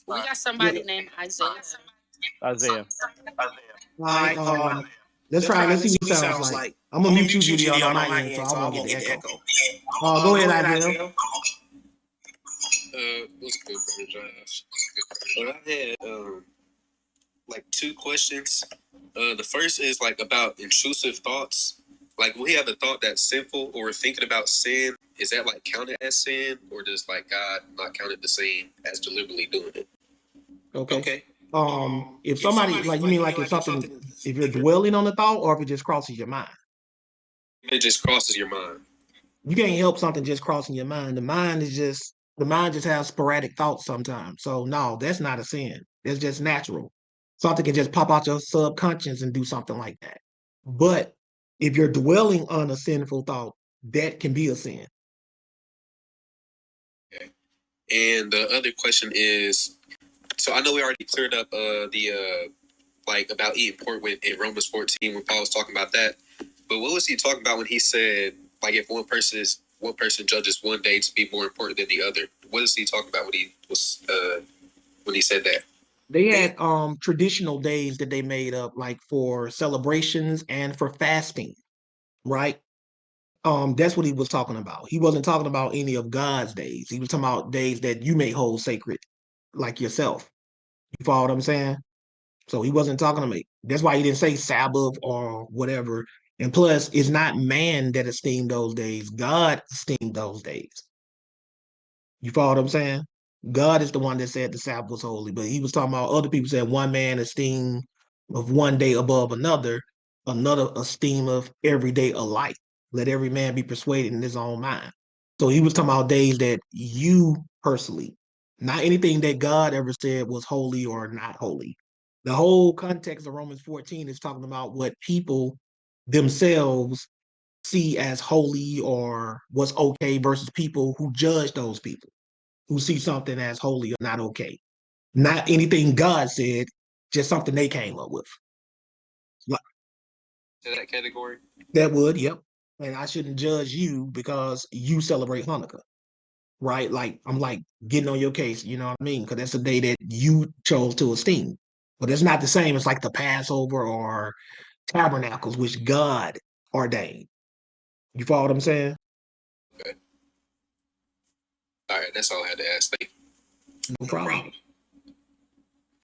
We got somebody named Isaiah. Isaiah. All right. Let's try. Let's see what he sounds like. I'm gonna mute you, Judy, on my end, so I won't get the echo. Go ahead, Isaiah. What's good, brother Josh? Well, I had like two questions. The first is like about intrusive thoughts. Like, we have a thought that's sinful, or thinking about sin. Is that like counted as sin, or does like God not count it the same as deliberately doing it? Okay. If somebody like you mean like if something, if you're dwelling on the thought, or if it just crosses your mind. It just crosses your mind. You can't help something just crossing your mind. The mind just has sporadic thoughts sometimes. So no, that's not a sin. It's just natural. Something can just pop out your subconscious and do something like that. But if you're dwelling on a sinful thought, that can be a sin. Okay. And the other question is, so I know we already cleared up the like about eating pork in Romans 14 when Paul was talking about that. But what was he talking about when he said, like, if one person judges one day to be more important than the other? What is he talking about when he said that? They had traditional days that they made up, like for celebrations and for fasting, right? That's what he was talking about. He wasn't talking about any of God's days. He was talking about days that you may hold sacred, like yourself. You follow what I'm saying? So he wasn't talking to me. That's why he didn't say Sabbath or whatever. And plus, it's not man that esteemed those days. God esteemed those days. You follow what I'm saying? God is the one that said the Sabbath was holy, but he was talking about other people said one man esteem of one day above another, another esteem of every day alike. Let every man be persuaded in his own mind. So he was talking about days that you personally, not anything that God ever said was holy or not holy. The whole context of Romans 14 is talking about what people themselves see as holy or what's okay versus people who judge those people who see something as holy or not okay. Not anything God said, just something they came up with. To that category? That would, yep. And I shouldn't judge you because you celebrate Hanukkah, right? Like, I'm like getting on your case, you know what I mean? Because that's a day that you chose to esteem. But it's not the same as like the Passover or tabernacles, which God ordained. You follow what I'm saying? Okay. All right, that's all I had to ask. Thank you. No problem.